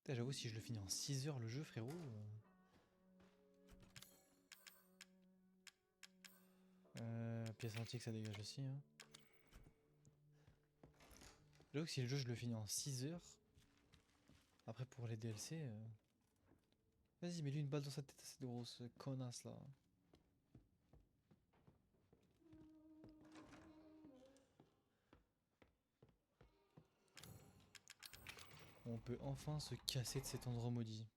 Putain, j'avoue, si je le finis en 6 heures le jeu, frérot. Pièce antique, ça dégage aussi. Hein. J'avoue que si le jeu je le finis en 6 heures. Après, pour les DLC. Vas-y, mets-lui une balle dans sa tête à cette grosse connasse là. On peut enfin se casser de cet endroit maudit.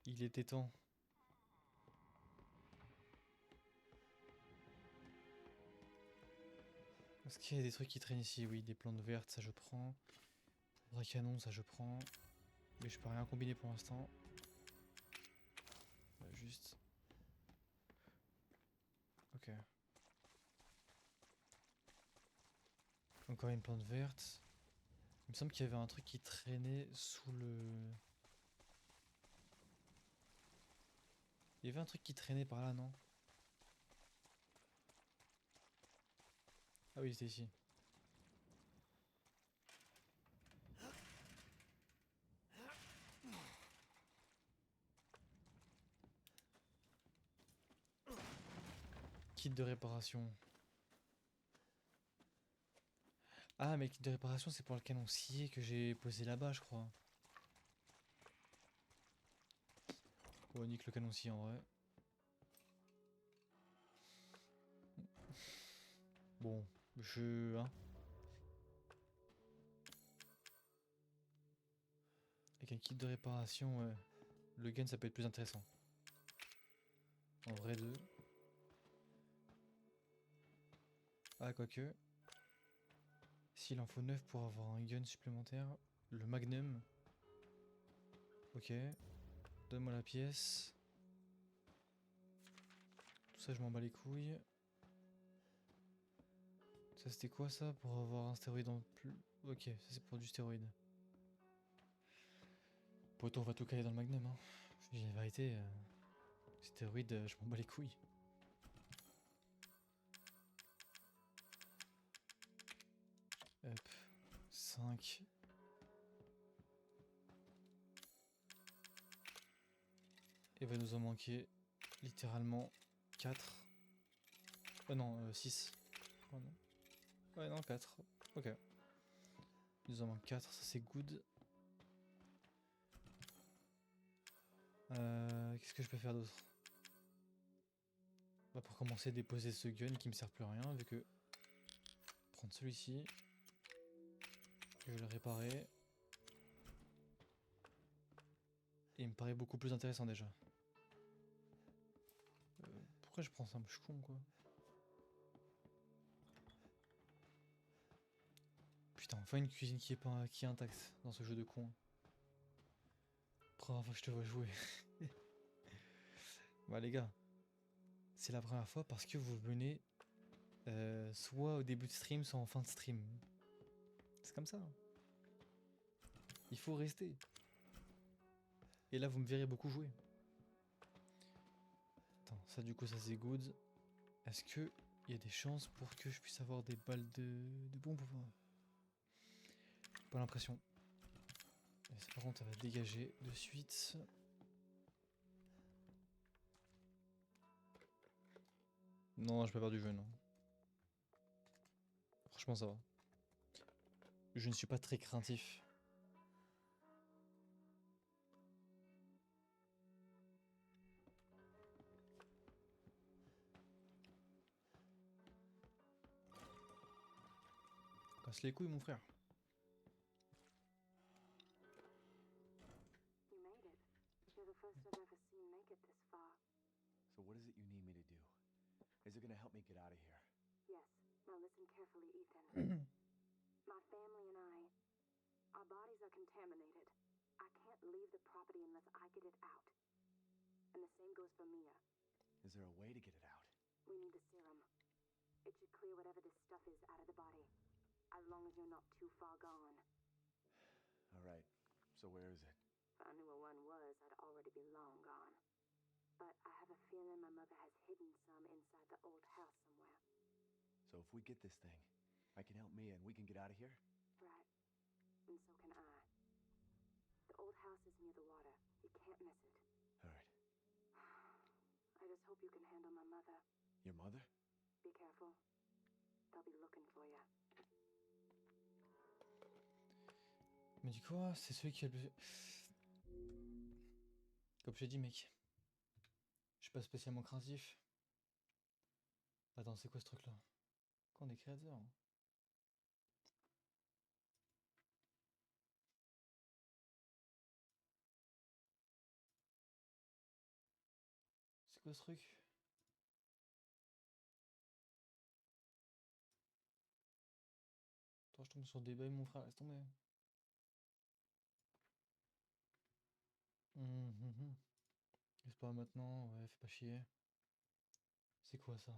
Il était temps. Est-ce qu'il y a des trucs qui traînent ici? Oui, des plantes vertes, ça je prends. Un canon, ça je prends. Mais je peux rien combiner pour l'instant. Juste. Ok. Encore une plante verte. Il me semble qu'il y avait un truc qui traînait sous le... Il y avait un truc qui traînait par là, non? Ah oui, c'était ici. Kit de réparation. Ah, mais kit de réparation, c'est pour le canon scié que j'ai posé là-bas, je crois. Oh, nique le canon scié en vrai. Bon, Hein. Avec un kit de réparation, ouais. Le gun, ça peut être plus intéressant. En vrai, deux. Ah, quoique. S'il en faut 9 pour avoir un gun supplémentaire. Le magnum. Ok. Donne-moi la pièce. Tout ça, je m'en bats les couilles. Ça, c'était quoi ça? Pour avoir un stéroïde en plus. Ok, ça c'est pour du stéroïde. Poto, on va tout caler dans le magnum, hein. Je dis la vérité. Stéroïde, je m'en bats les couilles. Hop. 5. Et va nous en manquer littéralement 4. Oh non, 6. Oh non. Ouais, non, 4. Ok. Il nous en manque 4, ça c'est good. Qu'est-ce que je peux faire d'autre? Bah pour commencer, déposer ce gun qui me sert plus à rien, vu que... Prendre celui-ci. Je vais le réparer. Et il me paraît beaucoup plus intéressant déjà. Pourquoi je prends ça? Je suis con quoi. Putain, enfin une cuisine qui est intacte dans ce jeu de con. Première fois que je te vois jouer. Bah les gars, c'est la première fois parce que vous venez soit au début de stream, soit en fin de stream. C'est comme ça. Il faut rester. Et là, vous me verrez beaucoup jouer. Attends, ça du coup, ça c'est good. Est-ce que il y a des chances pour que je puisse avoir des balles de bombes ou pas? Pas l'impression. Et ça, par contre, ça va dégager de suite. Non, je peux pas du jeu, non. Franchement, ça va. Je ne suis pas très craintif. Casse les couilles, mon frère. You made it. You're the first I've ever seen make it this far. So what is it you need me to do? Is it gonna help me get out of here? Yes. Now listen carefully, Ethan. My family and I, our bodies are contaminated. I can't leave the property unless I get it out. And the same goes for Mia. Is there a way to get it out? We need the serum. It should clear whatever this stuff is out of the body. As long as you're not too far gone. Alright, so where is it? If I knew where one was, I'd already be long gone. But I have a feeling my mother has hidden some inside the old house somewhere. So if we get this thing, I can help Mia and we can get out of here? Right. and so can I. The old house is near the water. You can't miss it. All right. I just hope you can handle my mother. Your mother? Be careful. They'll be looking for you. Mais du coup, c'est celui qui a le plus... Comme je t'ai dit, mec. Je suis pas spécialement craintif. Attends, c'est quoi ce truc-là? Quand on est créateur. C'est quoi ce truc? Attends, je tombe sur des bails, mon frère, laisse tomber. C'est pas maintenant, ouais, fais pas chier. C'est quoi ça?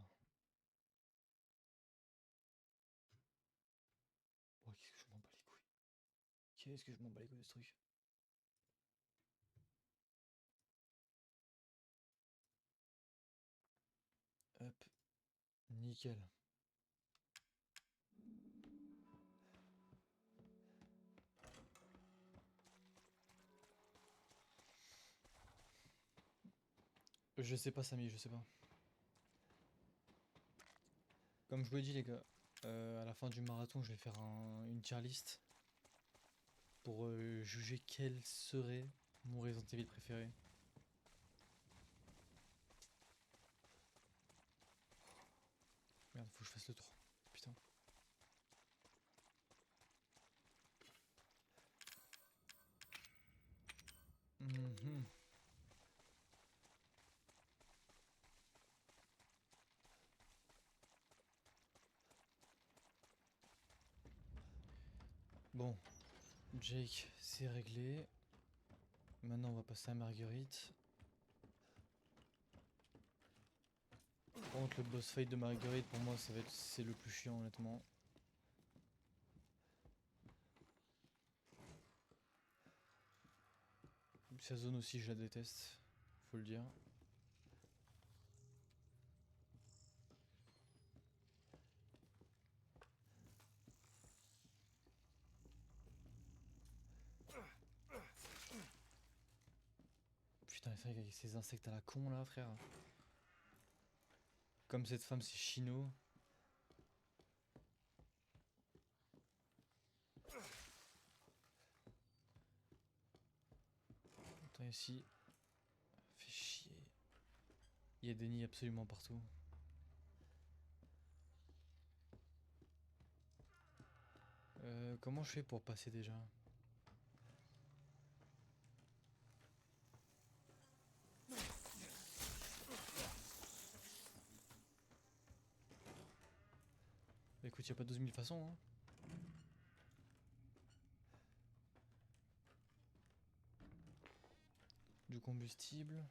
Oh, qu'est-ce que je m'en bats les couilles. Qu'est-ce que je m'en bats les couilles de ce truc? Hop, nickel. Je sais pas, Samy, je sais pas. Comme je vous l'ai dit, les gars, à la fin du marathon, je vais faire une tier list pour juger quel serait mon Resident Evil préféré. Merde, faut que je fasse le tour. Putain. Bon, Jake, c'est réglé. Maintenant, on va passer à Marguerite. Par contre, le boss fight de Marguerite, pour moi, c'est le plus chiant, honnêtement. Sa zone aussi, je la déteste, faut le dire. Putain, c'est vrai qu'avec ces insectes à la con là, frère. Comme cette femme, c'est Chino. Attends, ici. Fait chier. Il y a des nids absolument partout. Comment je fais pour passer déjà? Bah écoute, y a pas 12 000 façons, hein. Du combustible.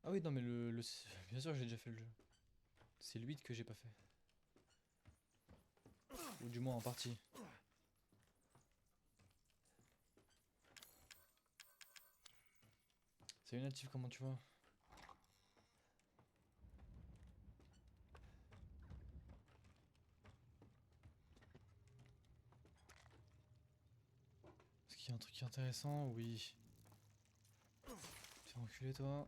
Ah oui, non, mais bien sûr, j'ai déjà fait le jeu. C'est le 8 que j'ai pas fait. Ou du moins en partie. Salut Natif, comment tu vas? Est-ce qu'il y a un truc qui est intéressant? Oui. T'es enculé toi.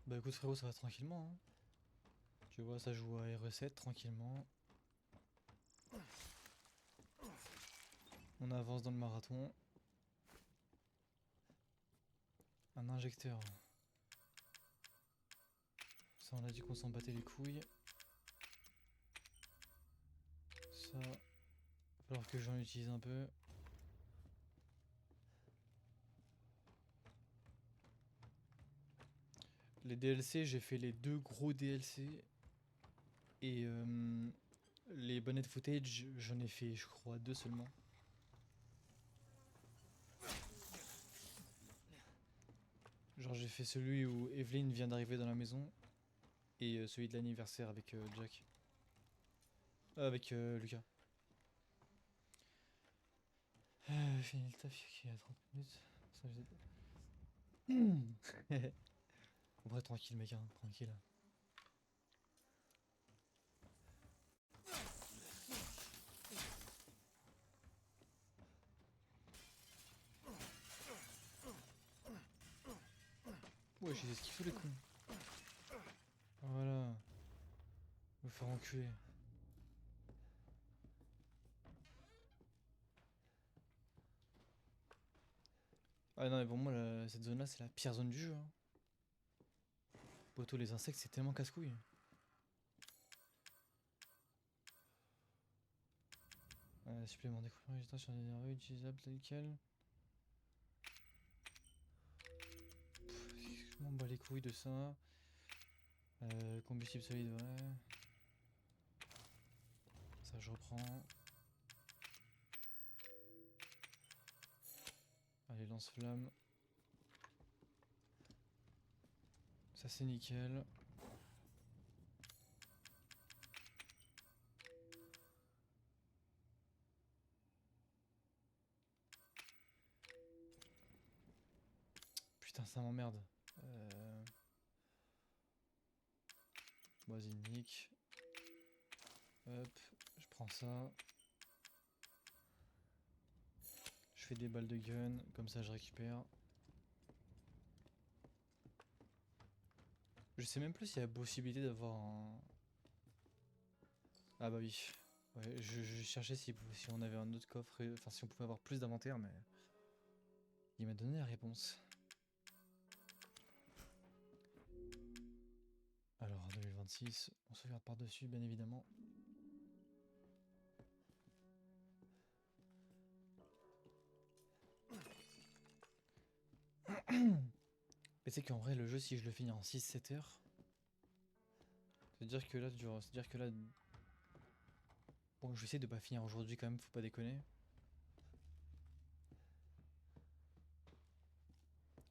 Bah écoute frérot, ça va tranquillement, hein. Tu vois, ça joue à R7 tranquillement. On avance dans le marathon. Un injecteur. Ça, on a dit qu'on s'en battait les couilles. Ça, va falloir que j'en utilise un peu. Les DLC, j'ai fait les 2 gros DLC. Et les bonnet footage, j'en ai fait, je crois, 2 seulement. Genre, j'ai fait celui où Evelyn vient d'arriver dans la maison. Et celui de l'anniversaire avec Jack. Avec Lucas. Fini le taf qui a 30 minutes. Ça, en vrai, tranquille, mec, hein, tranquille. Ouais, j'ai esquivé les cons. Voilà. Me faire enculer. Ah non, mais pour moi, cette zone-là, c'est la pire zone du jeu. Hein. Poto, les insectes, c'est tellement casse-couille. Supplément découvert résistant sur des nerveux utilisables tel quel. Je m'en bats les couilles de ça. Combustible solide, ouais. Ça, je reprends. Allez, lance-flamme. Ça, c'est nickel. Putain, ça m'emmerde. Vas-y, nique. Hop, je prends ça. Je fais des balles de gun, comme ça je récupère. Je sais même plus s'il y a possibilité d'avoir un... Ah bah oui. Ouais, je cherchais si on avait un autre coffre, enfin si on pouvait avoir plus d'inventaire, mais... Il m'a donné la réponse. Alors, en 2026, on sauvegarde par-dessus, bien évidemment. Mais c'est qu'en vrai, le jeu, si je le finis en 6-7 heures, c'est-à-dire que là, bon, je vais essayer de pas finir aujourd'hui quand même, faut pas déconner.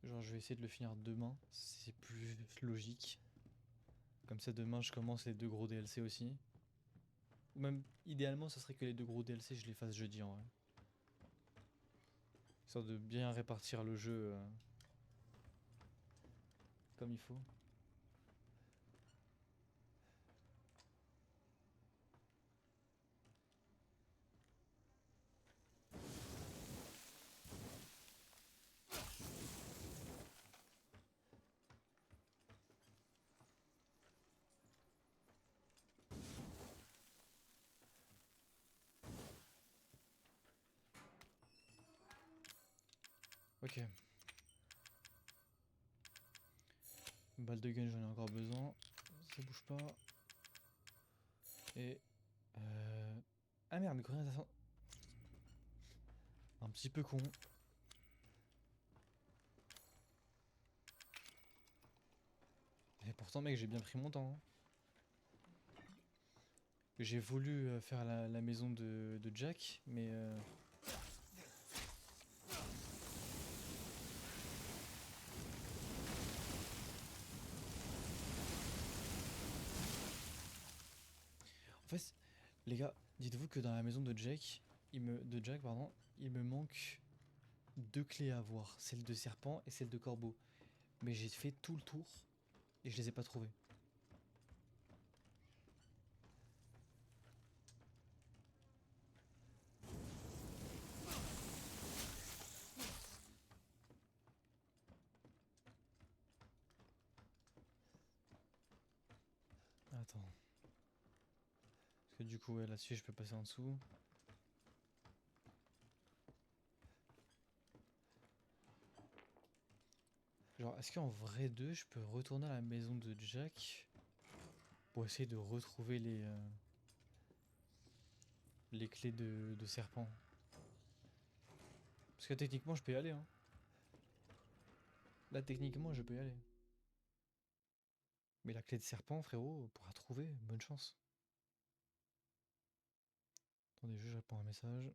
Genre, je vais essayer de le finir demain, c'est plus logique. Comme ça, demain, je commence les 2 gros DLC aussi. Ou même, idéalement, ça serait que les 2 gros DLC, je les fasse jeudi en vrai. Histoire de bien répartir le jeu comme il faut. Ok. Balle de gun, j'en ai encore besoin. Ça bouge pas. Et... Ah merde, mais grenade à... Un petit peu con. Et pourtant, mec, j'ai bien pris mon temps. Hein. J'ai voulu faire la maison de Jack, mais... En fait, les gars, dites-vous que dans la maison de Jack, il me manque 2 clés à avoir. Celle de serpent et celle de corbeau. Mais j'ai fait tout le tour et je les ai pas trouvées. Attends. Parce que du coup, ouais, là-dessus, je peux passer en dessous. Genre, est-ce qu'en vrai 2, je peux retourner à la maison de Jack pour essayer de retrouver les clés de serpent? Parce que techniquement, je peux y aller. Hein. Là, techniquement, je peux y aller. Mais la clé de serpent, frérot, pour la trouver, bonne chance. Attendez, je réponds à un message.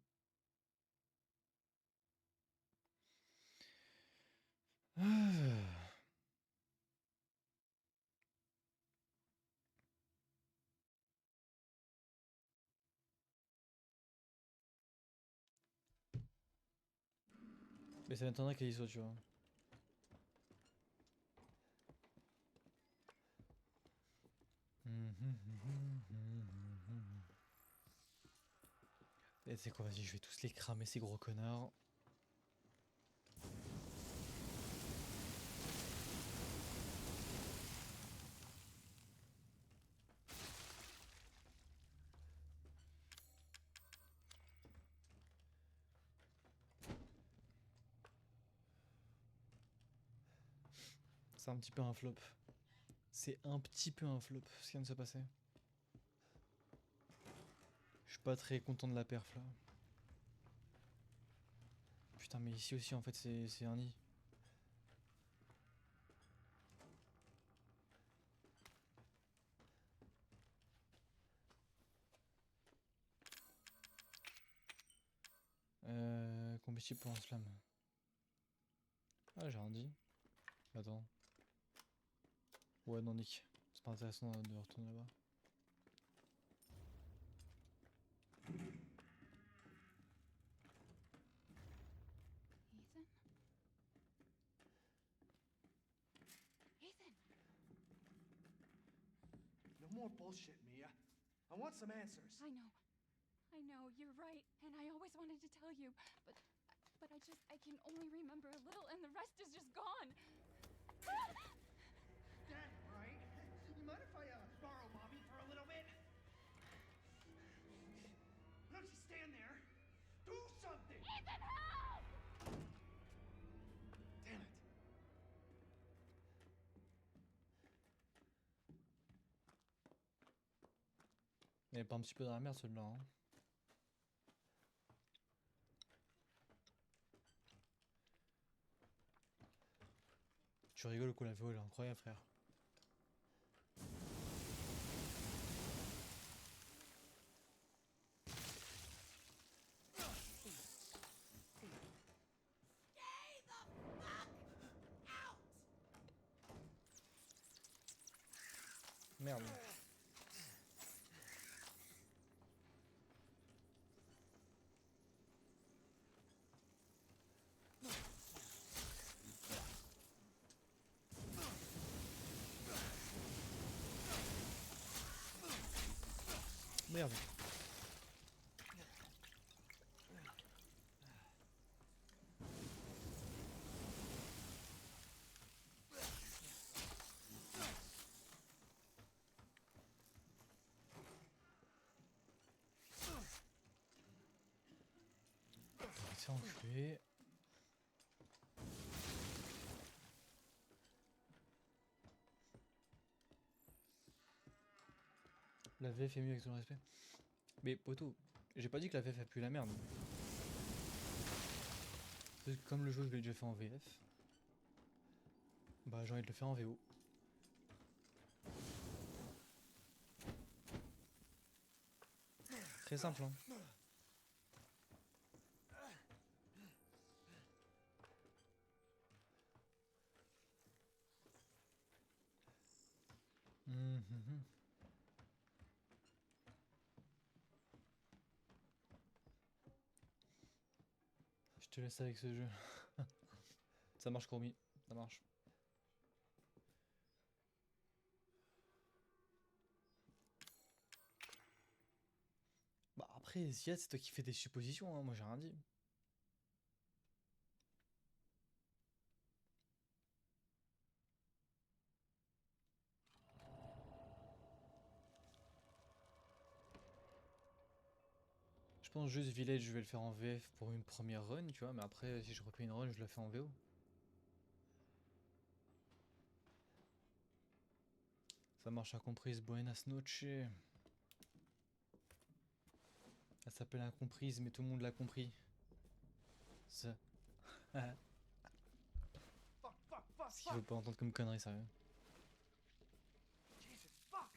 Ah. Mais ça m'étonnerait qu'elle y soit, tu vois. Et c'est quoi, vas-y, je vais tous les cramer, ces gros connards. C'est un petit peu un flop. C'est un petit peu un flop ce qui vient de se passer. Je suis pas très content de la perf là. Putain, mais ici aussi en fait c'est un nid. Combustible pour un slam. Ah, j'ai rien dit. Attends. Ouais, non, Nick. C'est pas intéressant de retourner là-bas. Ethan? Ethan! No more bullshit, Mia. I want some answers. I know, you're right, and I always wanted to tell you, but I can only remember a little and the rest is just gone. Dad, right? You mind if I borrow Mommy for a little bit? Don't you stand there. Do something! Ethan, help! Damn it. Il est pas un petit peu dans la merde celui-là. Hein. Tu rigoles quoi, la VO elle est incroyable, frère. Merde. Merde. C'est enculé. La VF est mieux avec tout le respect. Mais poto, j'ai pas dit que la VF a pu la merde. Comme le jeu je l'ai déjà fait en VF, bah j'ai envie de le faire en VO. Très simple hein. Mhm. Je te laisse avec ce jeu. Ça marche Courmi, ça marche. Bah après, Ziad, c'est toi qui fais des suppositions, hein. Moi j'ai rien dit. Je pense juste Village, je vais le faire en VF pour une première run, tu vois, mais après, si je refais une run, je la fais en VO. Ça marche incomprise, buenas noches. Elle s'appelle incomprise, mais tout le monde l'a compris. Ça. Fuck, fuck, fuck, Ce qu'il faut fuck! pas entendre comme connerie, sérieux. Jesus, fuck!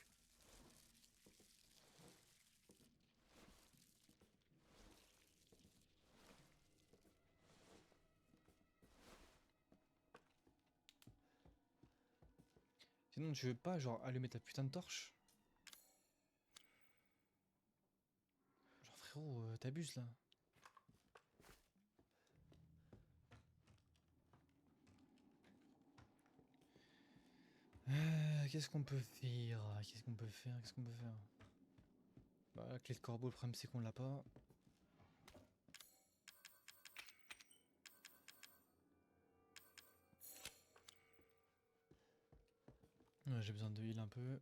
Sinon, tu veux pas, genre, allumer ta putain de torche? Genre, frérot, t'abuses là. Qu'est-ce qu'on peut faire? Qu'est-ce qu'on peut faire? Qu'est-ce qu'on peut faire? Bah, la clé de corbeau, le problème c'est qu'on l'a pas. Ouais, j'ai besoin de heal un peu.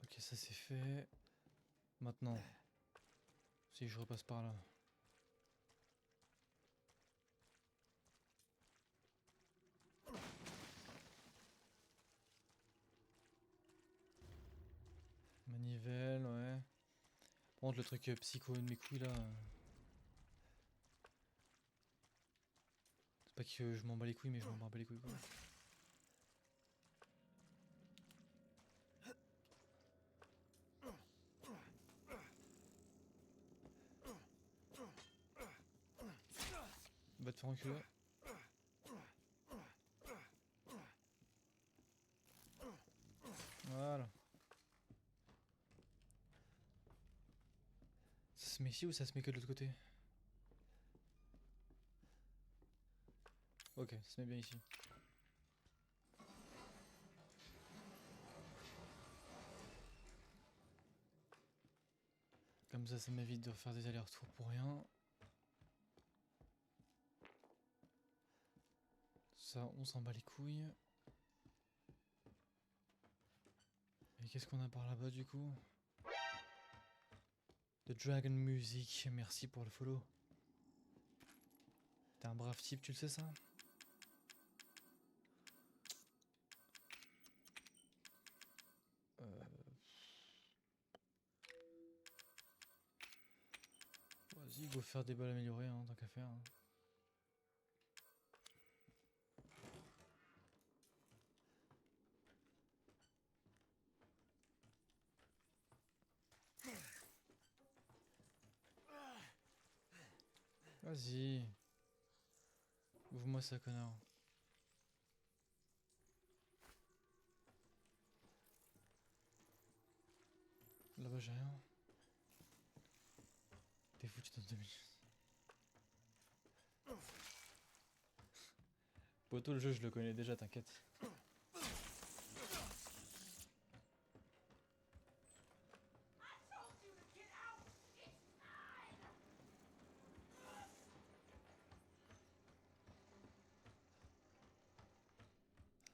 Ok, ça c'est fait. Maintenant, si je repasse par là. level, ouais. Par contre, le truc psycho de mes couilles là. C'est pas que je m'en bats les couilles, mais je m'en bats les couilles quoi. Va te faire enculer. Voilà. Ça se met ici ou ça se met que de l'autre côté? Ok, ça se met bien ici. Comme ça m'évite de refaire des allers-retours pour rien. Ça, on s'en bat les couilles. Et qu'est-ce qu'on a par là-bas du coup? The Dragon Music, merci pour le follow. T'es un brave type, tu le sais ça? Vas-y, go faire des balles améliorées, hein, tant qu'à faire. Vas-y. Ouvre-moi ça, connard. Là-bas, j'ai rien. T'es foutu dans 2 minutes. Poto, le jeu, je le connais déjà, t'inquiète.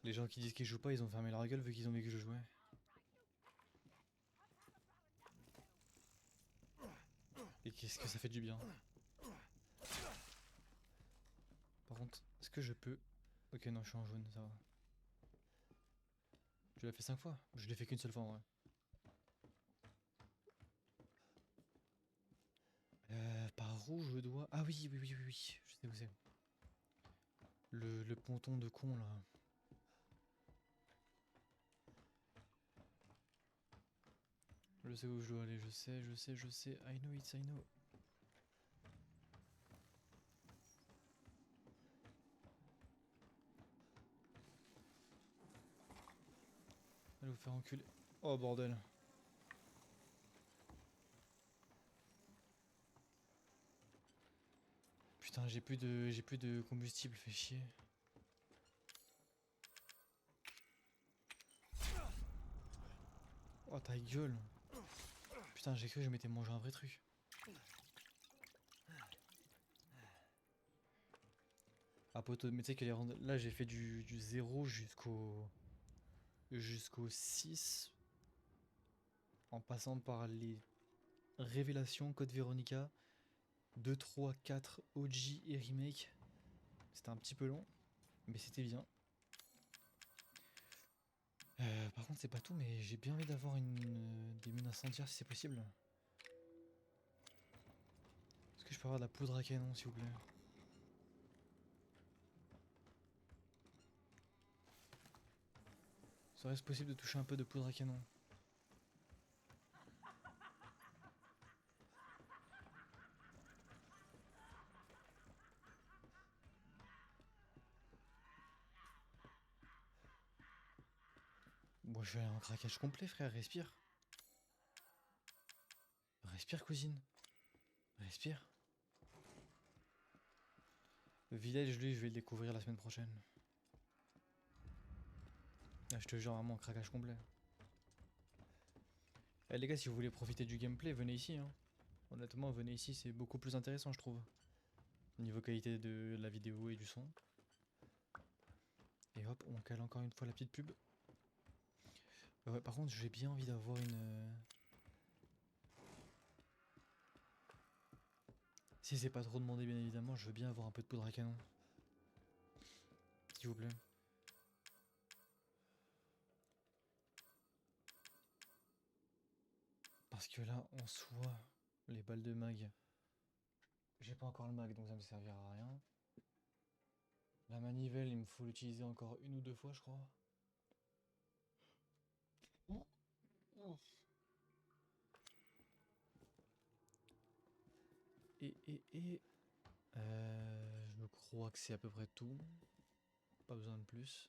Les gens qui disent qu'ils jouent pas, ils ont fermé leur gueule vu qu'ils ont vu que je jouais. Et qu'est-ce que ça fait du bien. Par contre, est-ce que je peux... Ok, non, je suis en jaune, ça va. Tu l'as fait 5 fois? Je l'ai fait qu'une seule fois en vrai. Par où je dois... Ah oui, oui, oui, oui, oui, je sais où c'est. Le ponton de con là. Je sais où je dois aller, je sais. I know it, I know. Allez vous faire enculer. Oh bordel. Putain, j'ai plus de combustible, fait chier. Oh ta gueule. Putain, j'ai cru que je m'étais mangé un vrai truc. Ah poteau, mais tu sais que là j'ai fait du 0 jusqu'au 6 en passant par les révélations, Code Veronica, 2, 3, 4, OG et remake. C'était un petit peu long, mais c'était bien. Par contre c'est pas tout, mais j'ai bien envie d'avoir des mines incendiaires si c'est possible. Est-ce que je peux avoir de la poudre à canon s'il vous plaît? Serait-ce possible de toucher un peu de poudre à canon? Bon, je vais aller en craquage complet, frère, respire. Respire, cousine. Respire. Le village, lui, je vais le découvrir la semaine prochaine. Ah, je te jure, vraiment, craquage complet. Eh les gars, si vous voulez profiter du gameplay, venez ici. Hein. Honnêtement, venez ici, c'est beaucoup plus intéressant, je trouve. Niveau qualité de la vidéo et du son. Et hop, on cale encore une fois la petite pub. Ouais, par contre, j'ai bien envie d'avoir une... Si c'est pas trop demandé, bien évidemment, je veux bien avoir un peu de poudre à canon. S'il vous plaît. Parce que là, en soi, les balles de mag, j'ai pas encore le mag donc ça me servira à rien. La manivelle, il me faut l'utiliser encore une ou deux fois, je crois. Et je crois que c'est à peu près tout. Pas besoin de plus.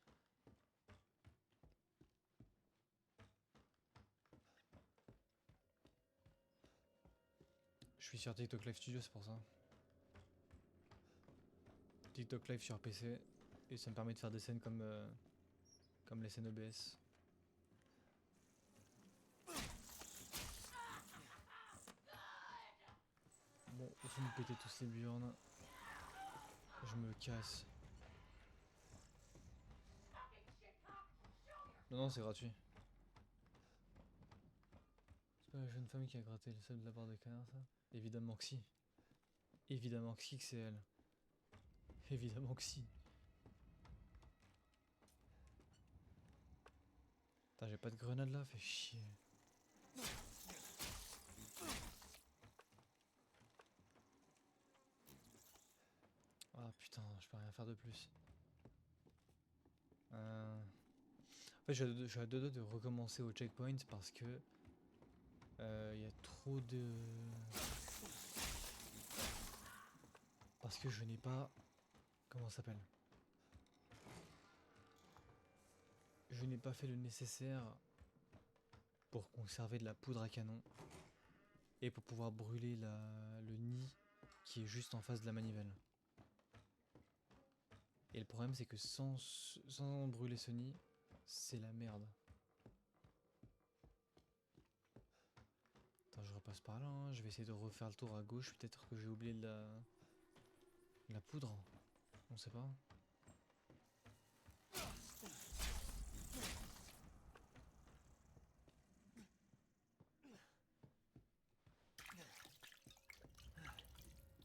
Je suis sur TikTok Live Studio, c'est pour ça. TikTok Live sur PC. Et ça me permet de faire des scènes comme les scènes OBS. Bon, vous me pétez tous les burnes. Je me casse. Non, c'est gratuit. C'est pas la jeune femme qui a gratté le sol de la barre de canard, ça? Évidemment que si. Évidemment que si que c'est elle. Évidemment que si. Putain, j'ai pas de grenade là, fait chier. Ah putain, je peux rien faire de plus. En fait, je suis à deux doigts de recommencer au checkpoint parce que il y a trop de... Parce que je n'ai pas... Comment ça s'appelle? Je n'ai pas fait le nécessaire pour conserver de la poudre à canon et pour pouvoir brûler le nid qui est juste en face de la manivelle. Et le problème c'est que sans brûler ce nid, c'est la merde. Attends, je repasse par là, hein. Je vais essayer de refaire le tour à gauche, peut-être que j'ai oublié de la poudre. On sait pas.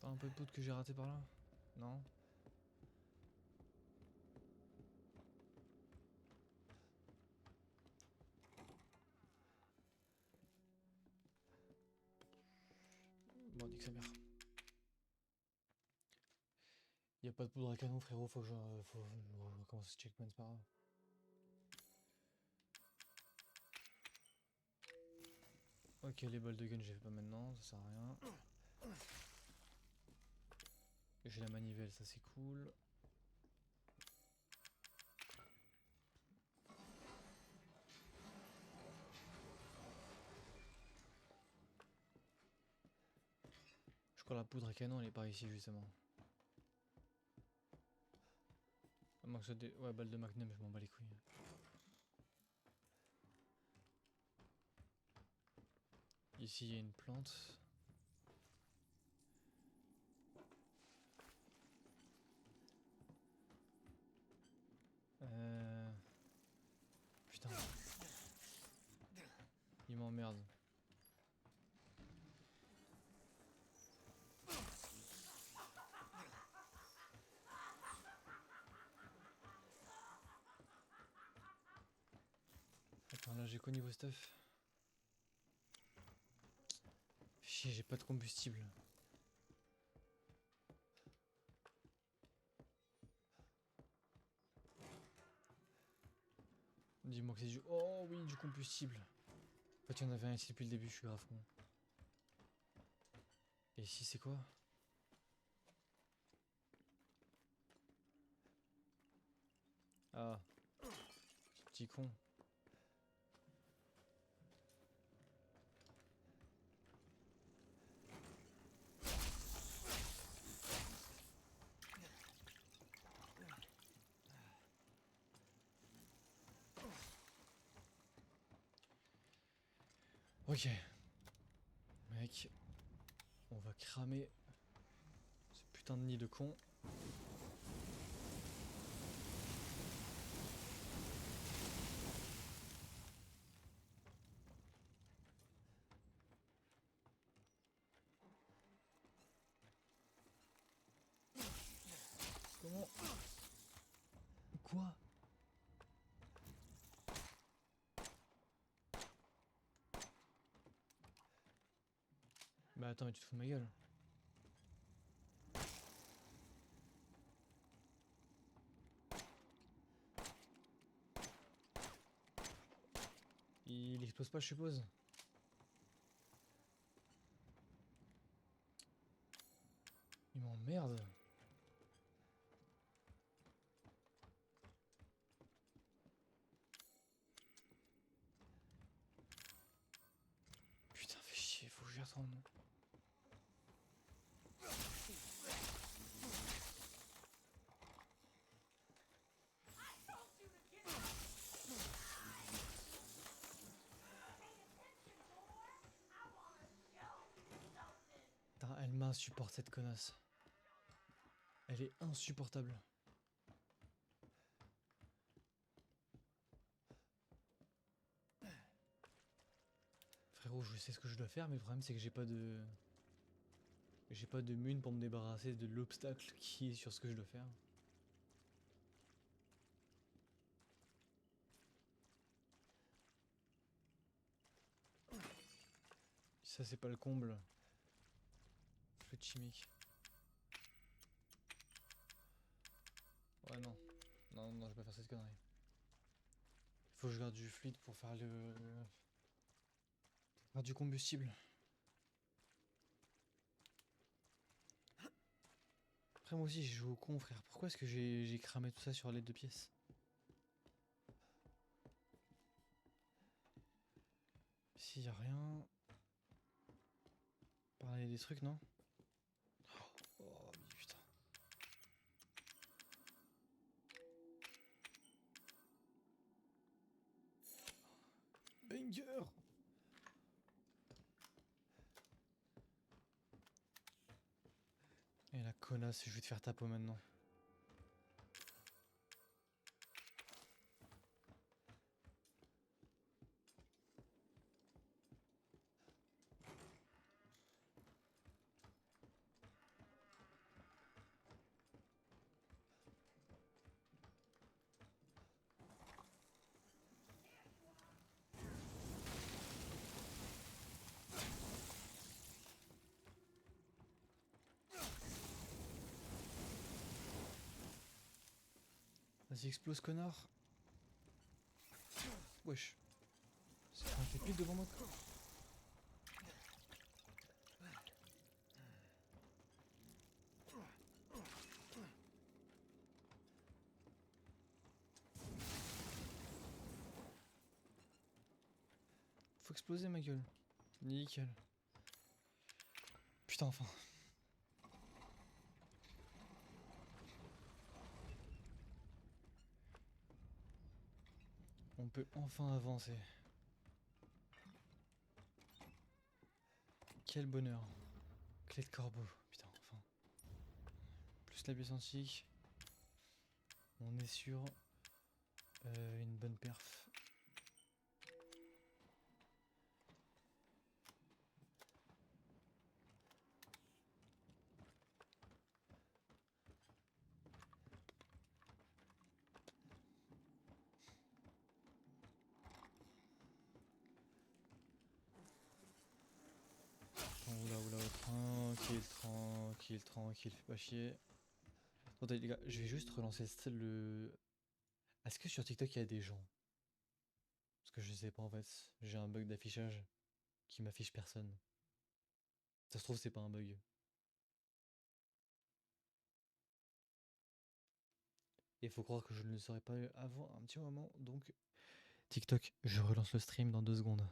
Pas un peu de poudre que j'ai raté par là? Non? Bon, nique sa mère. Y'a pas de poudre à canon, frérot, faut que je recommence ce checkpoint, c'est pas grave. Ok, les balles de gun, j'ai fait pas maintenant, ça sert à rien. J'ai la manivelle, ça c'est cool. Je crois la poudre à canon, elle est par ici justement. À moins que ce soit des... Ouais, balles de magnum, je m'en bats les couilles. Ici, il y a une plante. Putain. Il m'emmerde. Attends, là j'ai quoi niveau stuff? Chier, j'ai pas de combustible. Dis-moi que c'est du... Oh oui, du combustible. En fait, il y en avait un ici depuis le début, je suis grave con. Et ici, c'est quoi? Ah. Petit con. Ok. Mec. On va cramer ce putain de nid de con. Comment? Quoi? Bah attends, mais tu te fous de ma gueule. Il explose pas, je suppose. Il m'emmerde. Putain, fais chier, faut que j'y retourne. Putain, elle m'insupporte cette connasse. Elle est insupportable. Frérot, je sais ce que je dois faire, mais le problème c'est que j'ai pas de... J'ai pas de mune pour me débarrasser de l'obstacle qui est sur ce que je dois faire. Ça c'est pas le comble. Fluide chimique. Ouais non. Non, je vais pas faire cette connerie. Il faut que je garde du fluide pour faire faire du combustible. Après moi aussi j'ai joué au con frère. Pourquoi est-ce que j'ai cramé tout ça sur l'aide de pièces? S'il y a rien... Parler des trucs non? Oh putain. Banger! Et la connasse, je vais te faire taper maintenant. Vas-y, explose, connard. Wesh. T'es pile devant moi. Faut exploser ma gueule. Nickel. Putain, enfin. On peut enfin avancer. Quel bonheur. Clé de corbeau. Putain, enfin. Plus la pièce antique. On est sur une bonne perf. Oula, tranquille, fais pas chier. Attendez les gars, je vais juste relancer le... Est-ce que sur TikTok il y a des gens? Parce que je sais pas en fait, j'ai un bug d'affichage qui m'affiche personne. Ça se trouve c'est pas un bug. Et faut croire que je ne le saurais pas avant un petit moment, donc... TikTok, je relance le stream dans 2 secondes.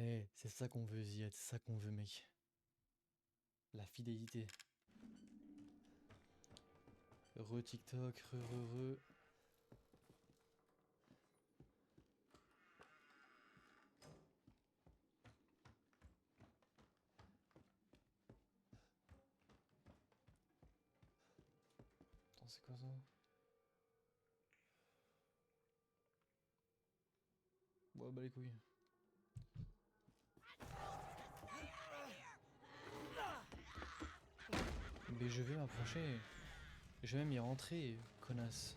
Eh, c'est ça qu'on veut Ziad, c'est ça qu'on veut mec. La fidélité. Re TikTok, re. Attends, c'est quoi ça? Ouais, bah les couilles. Mais je vais m'approcher. Je vais même y rentrer, connasse.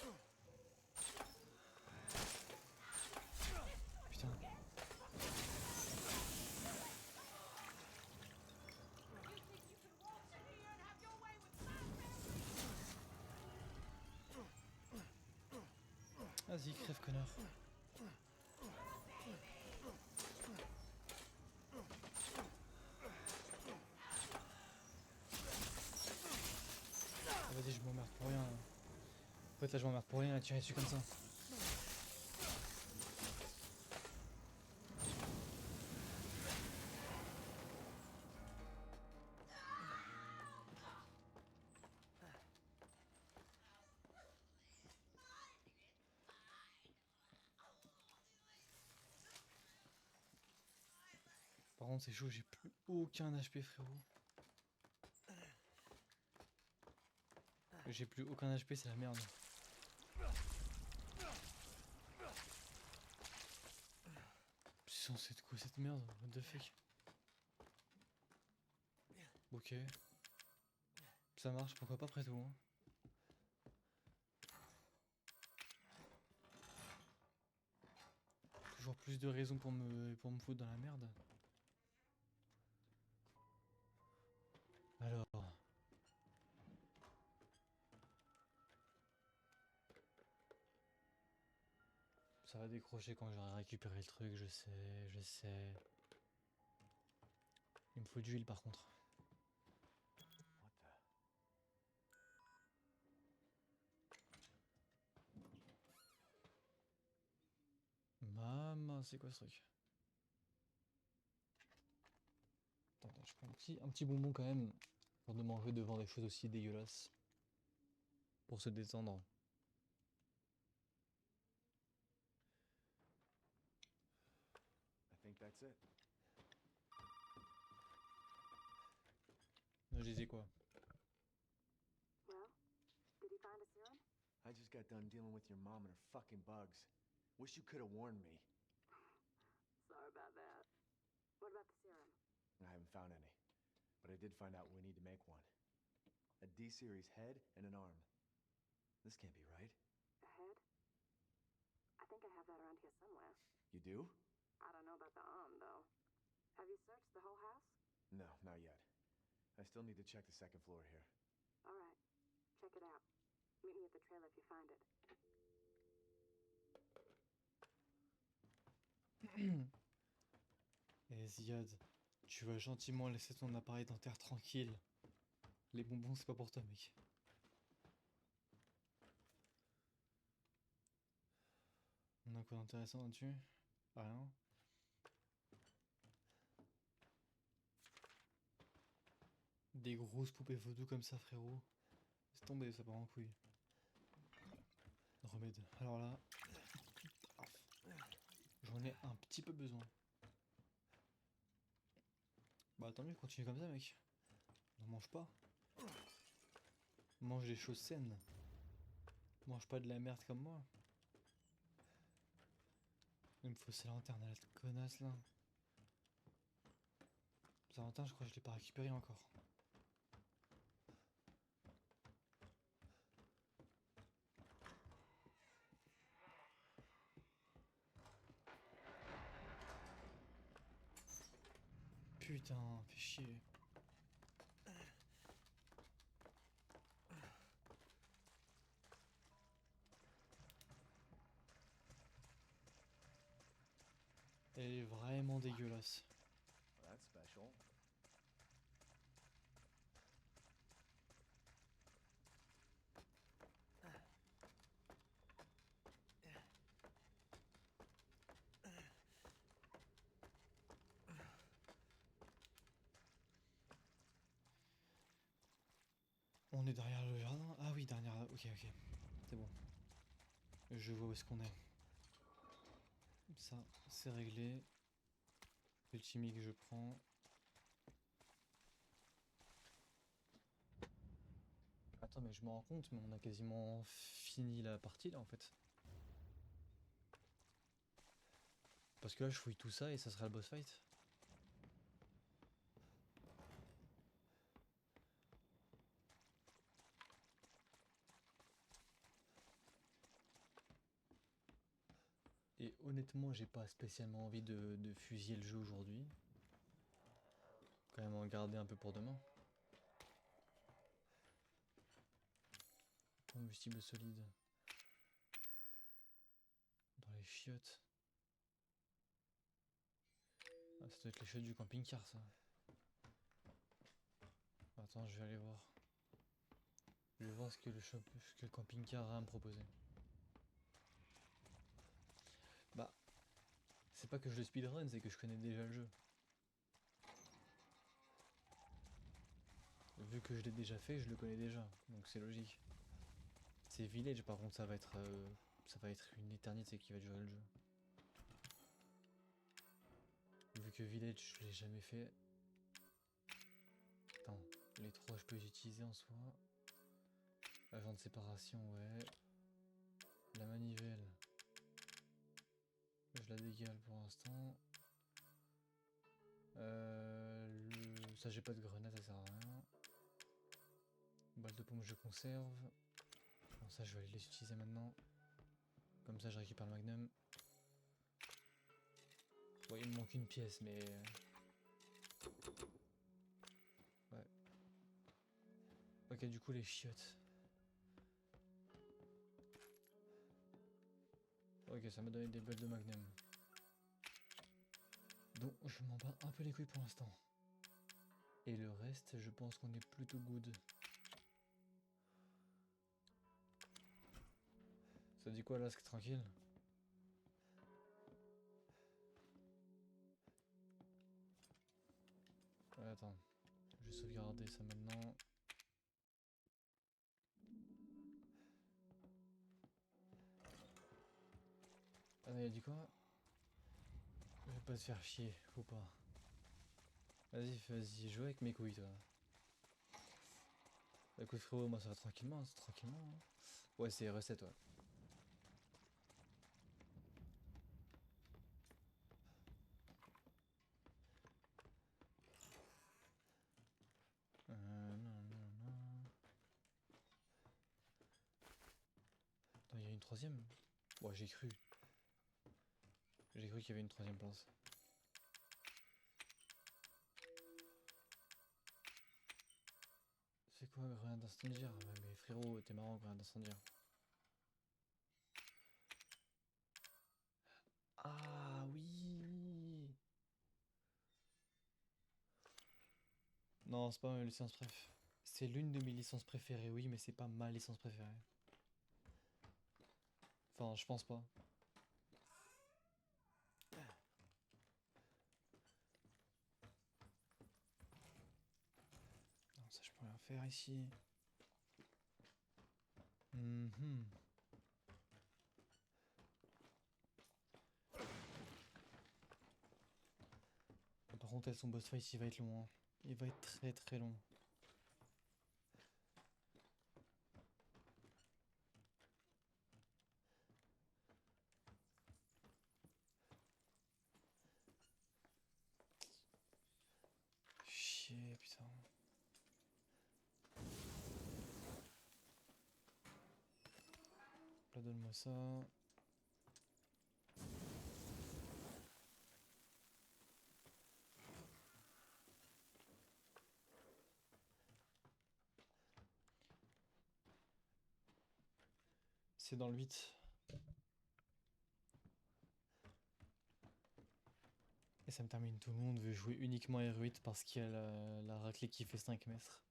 Ouh, putain. Putain. Vas-y, crève, connard. Ah, vas-y, je m'emmerde pour rien. En fait, là, je m'emmerde pour rien à tirer dessus comme ça. Par contre, c'est chaud, j'ai plus aucun HP, frérot. J'ai plus aucun HP, c'est la merde. C'est censé être quoi cette merde? What the fuck? Ok. Ça marche, pourquoi pas après tout, hein. Toujours plus de raisons pour me foutre dans la merde. Alors. Ça va décrocher quand j'aurai récupéré le truc, je sais, je sais. Il me faut de l'huile par contre. What the? Maman, c'est quoi ce truc? Attends, attends, je prends un petit bonbon quand même. Pour de manger devant des choses aussi dégueulasses. Pour se détendre. I think that's it. Je disais quoi? Well, did he find a serum? I just got done dealing with your mom and her fucking bugs. Wish you could have warned me. Sorry about that. What about the serum? I haven't found any, but I did find out we need to make one. A D-series head and an arm. This can't be right. A head? I think I have that around here somewhere. You do? I don't know about the arm, though. Have you searched the whole house? No, not yet. I still need to check the second floor here. All right. Check it out. Meet me at the trailer if you find it. Et Ziad, tu vas gentiment laisser ton appareil dans terre tranquille. Les bonbons, c'est pas pour toi, mec. On a quoi d'intéressant là-dessus? Rien. Des grosses poupées vaudou comme ça, frérot. Laisse tomber, ça part en couille. Remède. Alors là, j'en ai un petit peu besoin. Bah tant mieux, continue comme ça, mec. Ne mange pas. Mange des choses saines. Mange pas de la merde comme moi. Il me faut ces lanternes à la connasse là. Ces lanternes, je crois que je l'ai pas récupéré encore. Putain, fais chier. Elle est vraiment dégueulasse. Well, that's special. On est derrière le jardin. Ah oui, derrière. Ok, ok. C'est bon. Je vois où est-ce qu'on est. Ça, c'est réglé. Le chimie que je prends. Attends, mais je me rends compte, mais on a quasiment fini la partie là en fait. Parce que là, je fouille tout ça et ça sera le boss fight. Et honnêtement, j'ai pas spécialement envie de fusiller le jeu aujourd'hui. Quand même en garder un peu pour demain. Combustible solide. Dans les chiottes. Ah, ça doit être les chiottes du camping-car ça. Attends, je vais aller voir. Je vais voir ce que ce que le camping-car a à me proposer. Bah, c'est pas que je le speedrun, c'est que je connais déjà le jeu. Vu que je l'ai déjà fait, je le connais déjà, donc c'est logique. C'est Village par contre, ça va être une éternité qui va durer le jeu. Vu que Village je l'ai jamais fait. Attends, les trois je peux les utiliser en soi. Agent de séparation, ouais. La manivelle. Je la dégale pour l'instant. Ça j'ai pas de grenade, ça sert à rien. Balle de pompe je conserve. Bon ça je vais aller les utiliser maintenant. Comme ça je récupère le magnum. Bon il me manque une pièce mais... Ouais. Ok du coup les chiottes. Ok ça m'a donné des balles de magnum. Donc je m'en bats un peu les couilles pour l'instant. Et le reste je pense qu'on est plutôt good. Ça dit quoi là, c'est tranquille? Ouais, attends, je vais sauvegarder ça maintenant. Ah non, il a dit quoi? Je vais pas te faire chier, faut pas. Vas-y, joue avec mes couilles toi. Bah, écoute frérot, moi ça va tranquillement, c'est tranquillement. Hein. Ouais, c'est recette, ouais. Non. Attends, il y a une troisième? Ouais, j'ai cru. J'ai cru qu'il y avait une troisième place. C'est quoi, grenade incendiaire? Ouais, mais frérot, t'es marrant, grenade incendiaire. Ah oui! Non, c'est pas ma licence préf. C'est l'une de mes licences préférées, oui, mais c'est pas ma licence préférée. Enfin, je pense pas. Non, ça je peux rien faire ici. Par contre, son boss fight, il va être long. Hein. Il va être très très long. Chier, putain. Là, donne-moi ça. C'est dans le 8. Et ça me termine, tout le monde veut jouer uniquement R8 parce qu'il y a la raclée qui fait 5 mètres.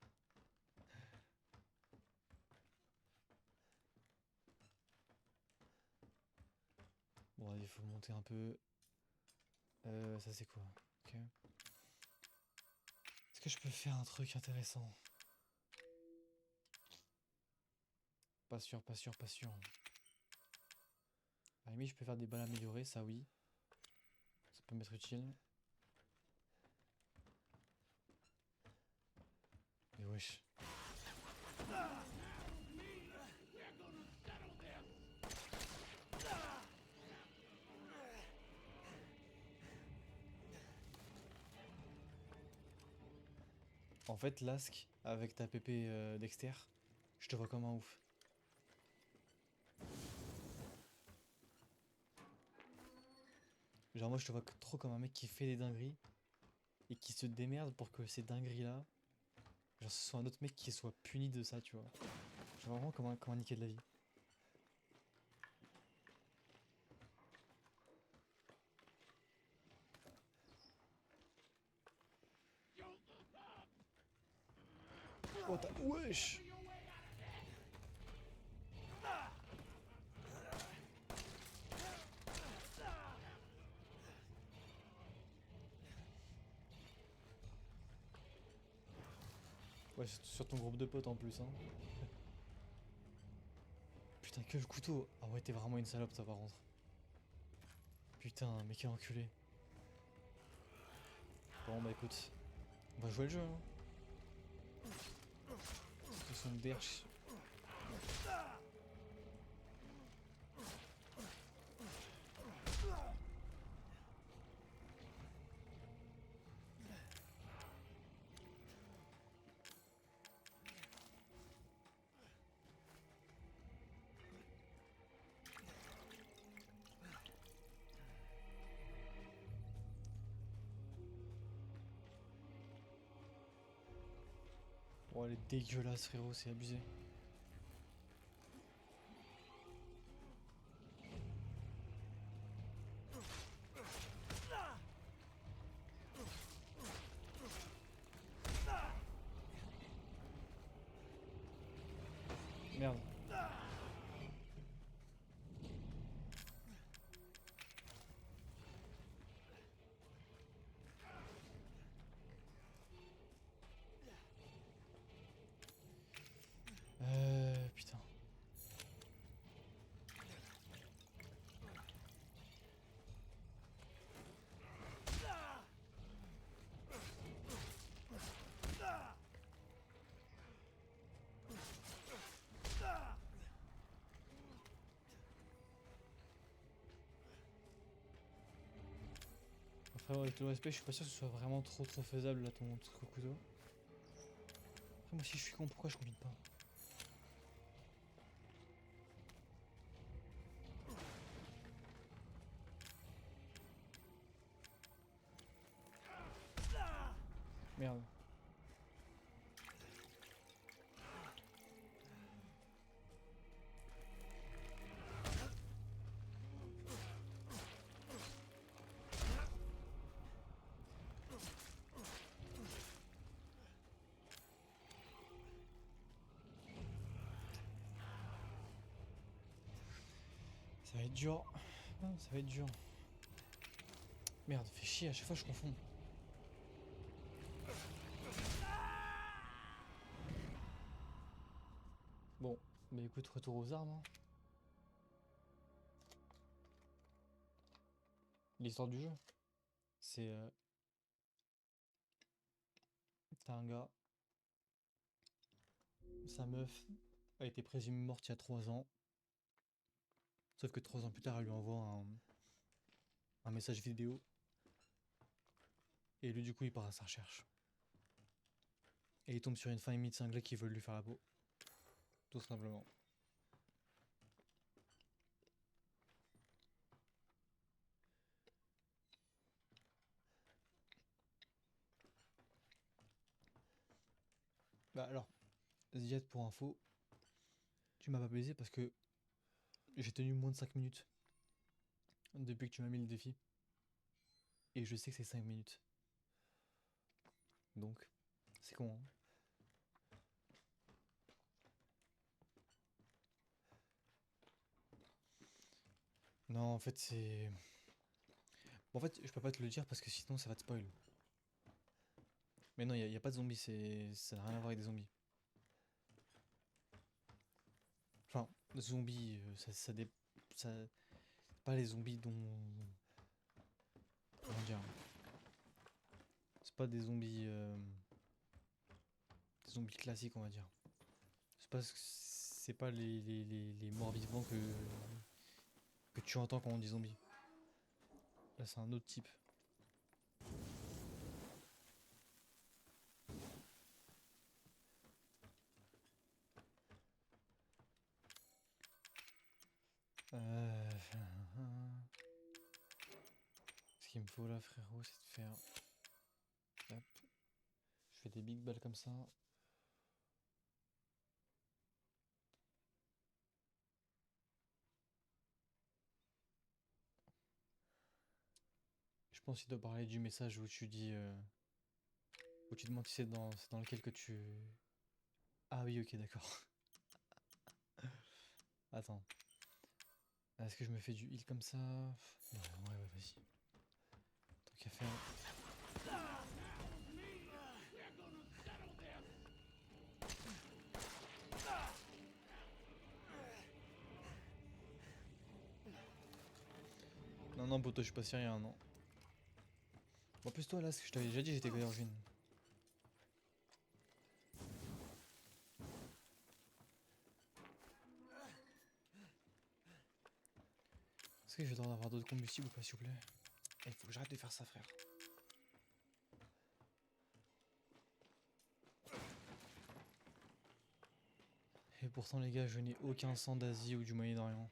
Bon, il faut monter un peu. Ça c'est quoi? Ok. Est-ce que je peux faire un truc intéressant? Pas sûr, pas sûr, pas sûr. À la limite, je peux faire des balles améliorées, ça oui. Ça peut m'être utile. Mais wesh. En fait, Lask, avec ta PP Dexter, je te vois comme un ouf. Genre moi je te vois trop comme un mec qui fait des dingueries et qui se démerde pour que ces dingueries là, genre ce soit un autre mec qui soit puni de ça, tu vois. Je vois vraiment comme un niqué de la vie. Oh t'as... Wesh. Ouais, sur ton groupe de potes en plus, hein. Putain, que le couteau. Ah ouais, t'es vraiment une salope, ça, par contre. Putain, mais quel enculé. Bon, bah écoute, on va jouer le jeu, hein. Ils sont derch. Oh, elle est dégueulasse, frérot, c'est abusé. Merde. Putain. Après, avec tout le respect, je suis pas sûr que ce soit vraiment trop faisable là ton truc au couteau. Après, moi si je suis con, pourquoi je combine pas? Merde. Ça va être dur. Ah, ça va être dur. Merde, fais chier, à chaque fois je confonds. Bon, bah écoute, retour aux armes, hein. L'histoire du jeu, c'est... t'as un gars, sa meuf a été présumée morte il y a 3 ans. Sauf que 3 ans plus tard, elle lui envoie un message vidéo. Et lui, du coup, il part à sa recherche. Et il tombe sur une famille de cinglés qui veulent lui faire la peau. Tout simplement. Bah alors, Ziad, pour info, tu m'as pas baisé parce que j'ai tenu moins de 5 minutes depuis que tu m'as mis le défi. Et je sais que c'est 5 minutes. Donc, c'est con, hein. Non, en fait, c'est... Bon, en fait, je peux pas te le dire parce que sinon ça va te spoil. Mais non, y a pas de zombies, ça n'a rien à voir avec des zombies. Enfin, zombies, ça pas les zombies dont comment dire, c'est pas des zombies classiques on va dire. C'est pas les morts vivants que tu entends quand on dit zombie. Là c'est un autre type. Ce qu'il me faut là frérot c'est de faire... Hop. Je fais des big balles comme ça. Je pense qu'il doit parler du message où tu dis... où tu demandes si c'est dans lequel que tu... Ah oui ok d'accord. Attends. Est-ce que je me fais du heal comme ça? Ouais, vas-y. Tant qu'à faire. Non, poto, je suis pas syrien, non. Bon, en plus, toi, là, ce que je t'avais déjà dit, j'étais d'origine. Est-ce que j'ai le droit d'avoir d'autres combustibles ou pas, s'il vous plaît? Il faut que j'arrête de faire ça, frère. Et pourtant, les gars, je n'ai aucun sang d'Asie ou du Moyen-Orient.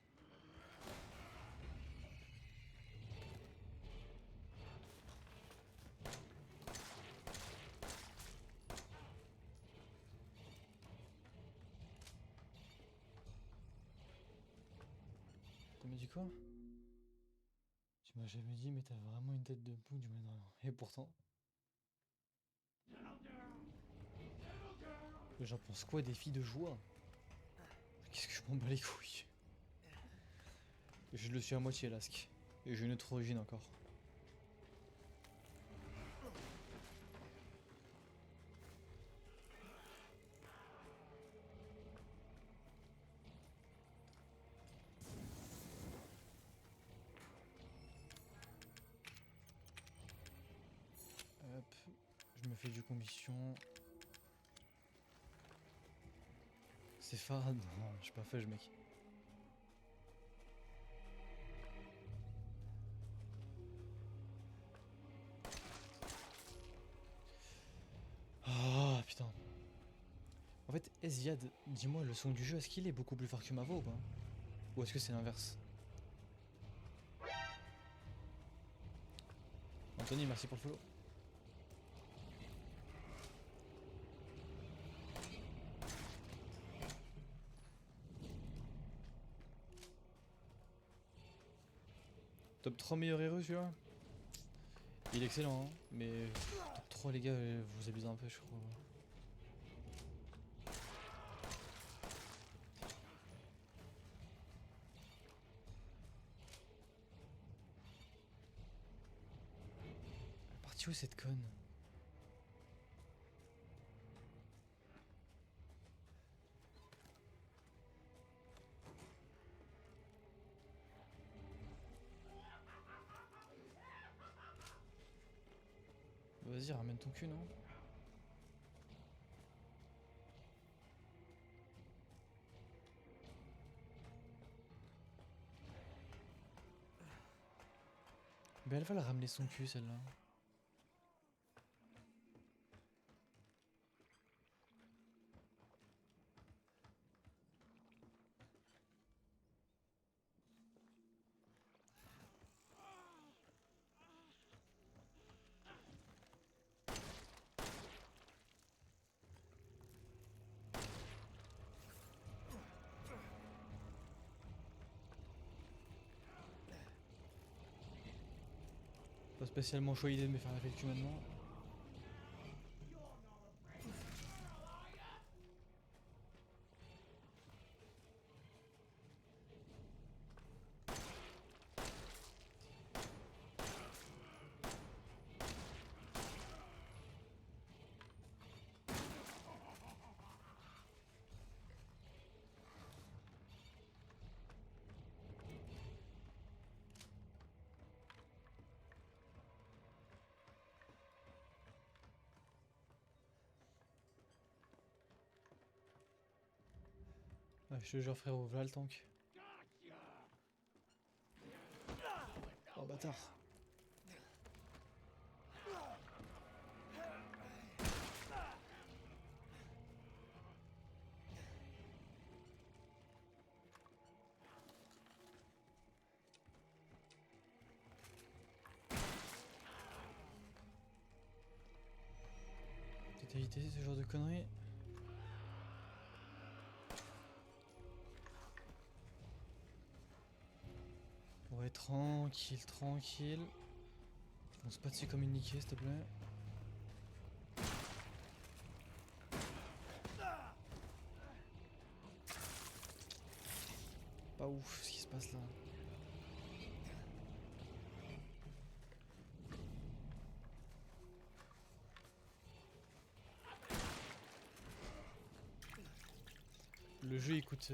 T'as me dit quoi? Tu m'as jamais dit, mais t'as vraiment une tête de bouc du Moyen-Orient. Et pourtant... J'en pense quoi des filles de joie? Qu'est-ce que je m'en bats les couilles? Je le suis à moitié, Lasque. Et j'ai une autre origine encore. Hop, je me fais du combustion. C'est Farad? Non, je suis pas fait, mec. Ah putain. En fait, Esiad, dis-moi, le son du jeu, est-ce qu'il est beaucoup plus fort que ma voix ou pas? Ou est-ce que c'est l'inverse? Anthony, merci pour le follow. Top 3 meilleur héros celui-là? Il est excellent, hein, mais top 3 les gars, vous abusez un peu je crois. Elle est partie où cette conne? Vas-y, ramène ton cul, non? Mais elle va la ramener son cul celle-là. Pas spécialement chaud idée de me faire laver le cul maintenant. Ouais, je te jure frérot, voilà le tank. Oh bâtard. Peut-être éviter ce genre de conneries. Ouais, tranquille, tranquille. Fonce pas dessus comme une niquée, s'il te plaît. Pas ouf ce qui se passe là. Le jeu il coûte...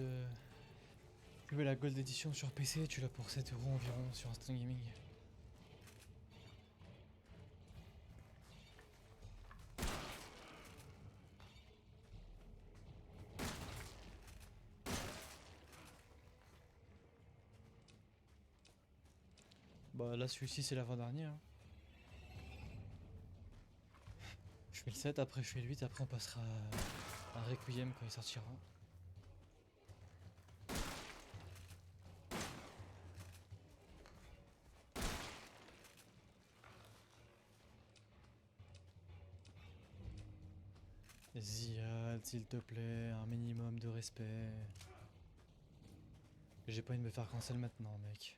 la Gold Edition sur PC, tu l'as pour 7 € environ sur Instant Gaming. Bah là celui-ci c'est l'avant-dernier. Hein. Je fais le 7, après je fais le 8, après on passera à Requiem quand il sortira. Ziad, s'il te plaît, un minimum de respect. J'ai pas envie de me faire cancel maintenant, mec.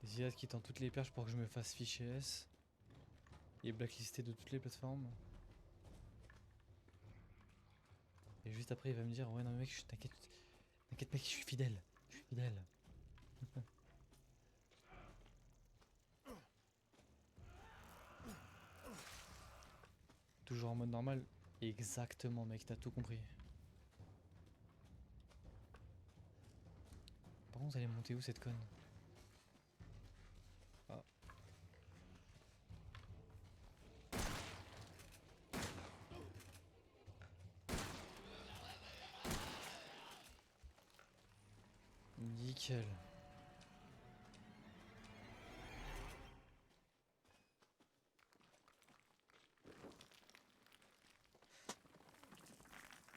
Ziad qui tend toutes les perches pour que je me fasse ficher S. Il est blacklisté de toutes les plateformes. Et juste après il va me dire ouais non mais mec, t'inquiète, t'inquiète mec, je suis fidèle. Je suis fidèle. Toujours en mode normal. Exactement mec, t'as tout compris. Par contre, elle est montée où cette conne? Ah. Nickel.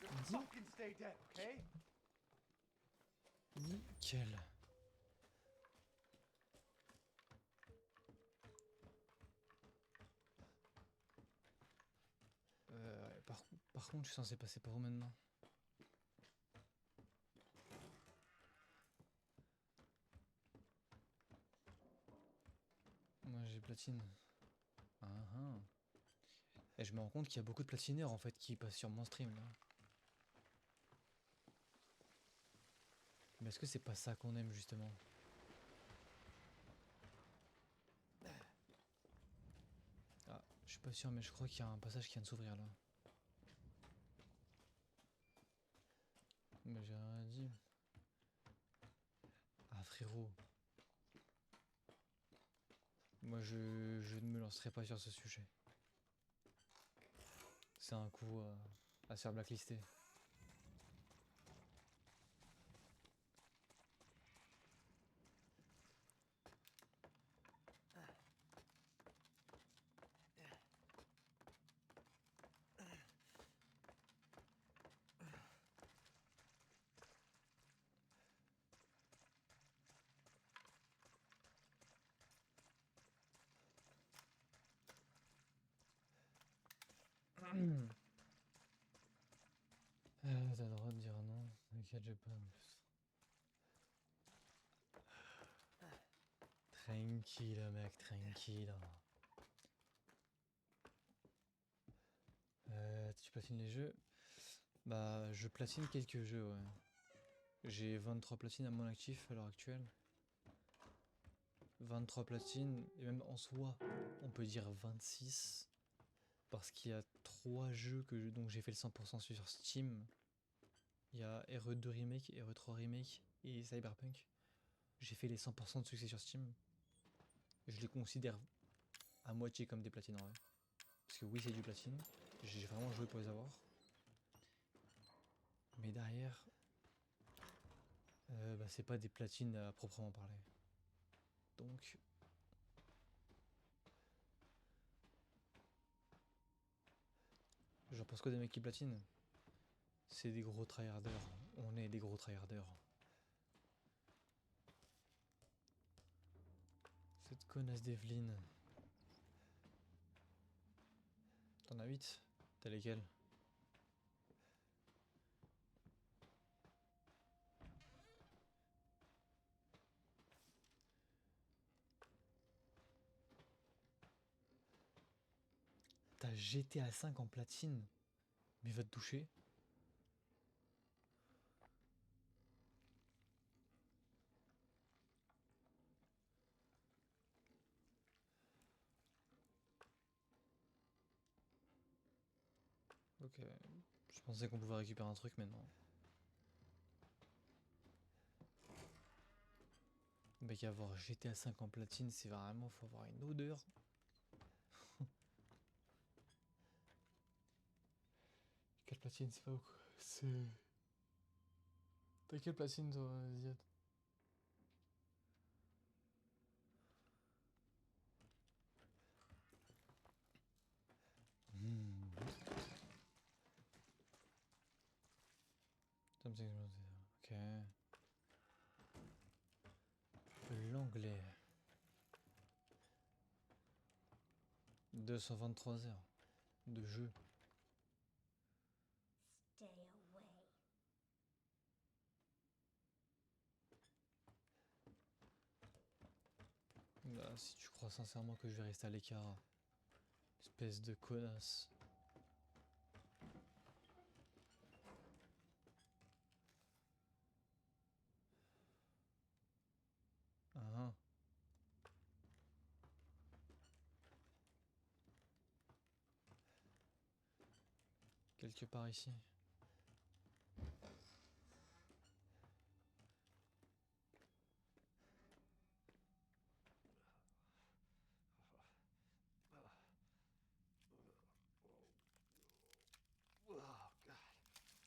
Just fucking stay dead, okay? Nickel. Ouais, par contre, je suis censé passer par où maintenant? Moi j'ai platine. Ah ah. Et je me rends compte qu'il y a beaucoup de platineurs en fait qui passent sur mon stream là. Mais est-ce que c'est pas ça qu'on aime justement? Ah, je suis pas sûr mais je crois qu'il y a un passage qui vient de s'ouvrir là. Mais j'ai rien dit. Ah frérot. Moi je ne me lancerai pas sur ce sujet. C'est un coup à se faire blacklister. T'as le droit de dire non, t'inquiète, j'ai pas en plus. Tranquille mec, tranquille. Tu platines les jeux? Bah je platine quelques jeux ouais. J'ai 23 platines à mon actif à l'heure actuelle. 23 platines, et même en soi, on peut dire 26. Parce qu'il y a 3 jeux dont j'ai fait le 100% sur Steam. Il y a RE2 Remake, RE3 Remake et Cyberpunk. J'ai fait les 100% de succès sur Steam. Je les considère à moitié comme des platines en vrai. Parce que oui, c'est du platine. J'ai vraiment joué pour les avoir. Mais derrière, bah, c'est pas des platines à proprement parler. Donc, j'en pense quoi des mecs qui platinent? C'est des gros tryharders. On est des gros tryharders. Cette connasse d'Evelyne. T'en as 8? T'as lesquels? T'as GTA 5 en platine? Mais va te toucher. Ok. Je pensais qu'on pouvait récupérer un truc, mais non. Mec, avoir GTA 5 en platine, c'est vraiment, faut avoir une odeur. Quelle platine, c'est pas beaucoup. C'est. T'as quelle platine toi, Ziad? Ok. L'anglais. 223 heures de jeu. Stay away. Bah, si tu crois sincèrement que je vais rester à l'écart, espèce de connasse. Ah, quelque part ici. Oh, God.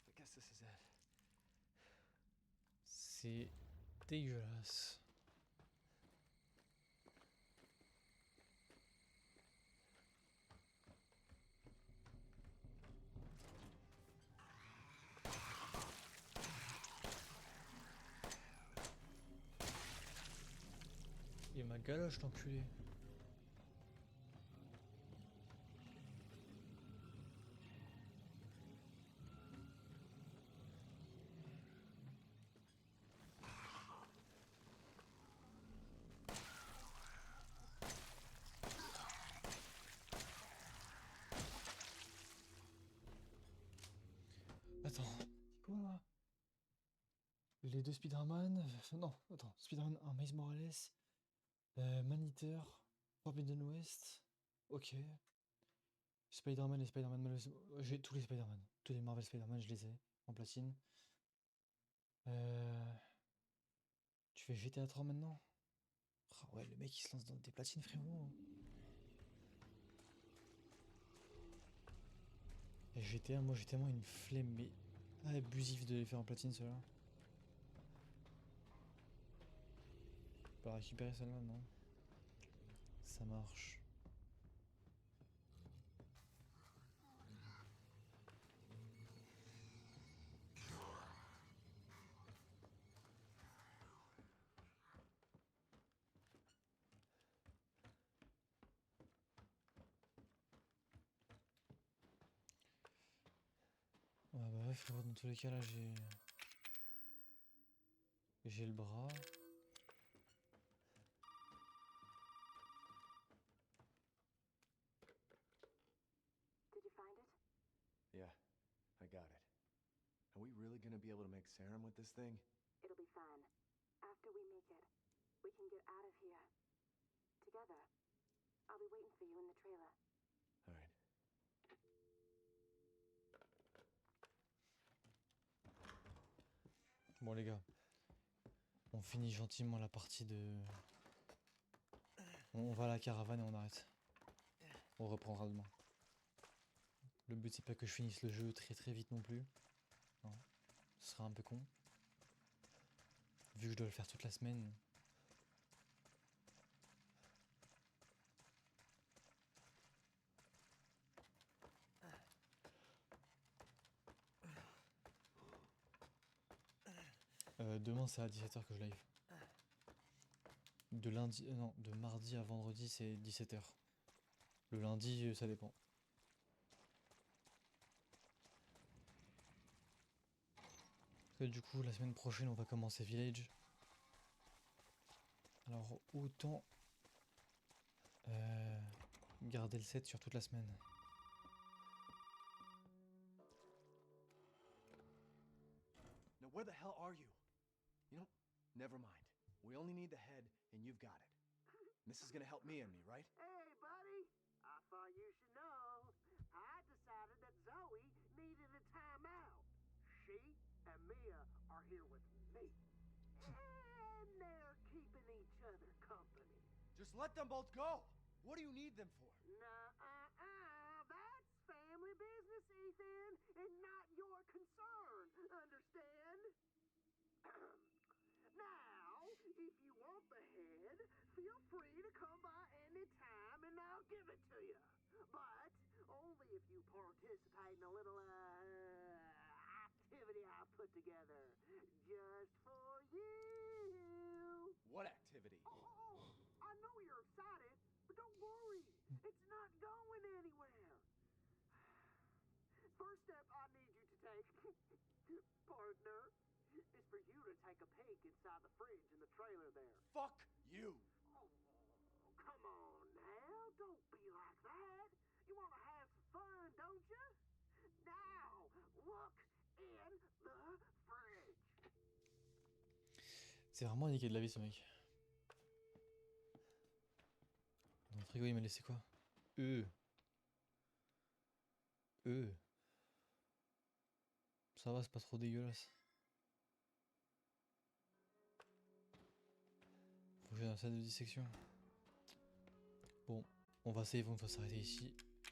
I guess this is it. C'est dégueulasse. Et ma galoche, l'enculé. Attends, quoi là? Les deux Spider-Man. Non, attends, Spider-Man 1, Miles Morales, Man-Eater, Forbidden West. Ok. Spider-Man et Spider-Man j'ai tous les Spider-Man. Tous les Marvel Spider-Man, je les ai en platine. Tu fais GTA 3 maintenant? Ah ouais, le mec il se lance dans des platines, frérot. Et GTA, moi j'ai tellement une flemme mais abusive de les faire en platine ceux-là. Je peux la récupérer celle-là, non? Ça marche. Ouais, bah ouais, frérot, dans tous les cas là j'ai le bras. Did you find it? Yeah, I got it. Are we really gonna be able to make serum with this thing? It'll be fine. After we make it, we can get out of here. Together. I'll be waiting for you in the trailer. All right. Bon les gars, on finit gentiment la partie de... On va à la caravane et on arrête. On reprendra demain. Le but c'est pas que je finisse le jeu très très vite non plus. Non. serait un peu con. Vu que je dois le faire toute la semaine. Demain c'est à 17h que je live. De lundi, non, de mardi à vendredi c'est 17h. Le lundi ça dépend. Parce que du coup la semaine prochaine on va commencer Village. Alors autant garder le set sur toute la semaine. Now, where the hell are you? You know, never mind. We only need the head, and you've got it. This is gonna help me and me, right? Hey, buddy. I thought you should know. I decided that Zoe needed a timeout. She and Mia are here with me. And they're keeping each other company. Just let them both go. What do you need them for? Nuh-uh-uh. That's family business, Ethan, and not your concern. Understand? Now, if you want the head, feel free to come by any time and I'll give it to you. But only if you participate in a little, activity I put together. Just for you. What activity? Oh, I know you're excited, but don't worry. It's not going anywhere. First step I need you to take, partner, is for you to take a peek inside the fridge in the trailer there. Fuck you. Oh, come on now. Don't be like that. You want to have some fun, don't you? Now, look in the fridge. C'est vraiment niqué de la vie ce mec. Dans le frigo il m'a laissé quoi? Ça va, c'est pas trop dégueulasse. Faut que j'ai un set de dissection. Bon, on va save, on va s'arrêter ici.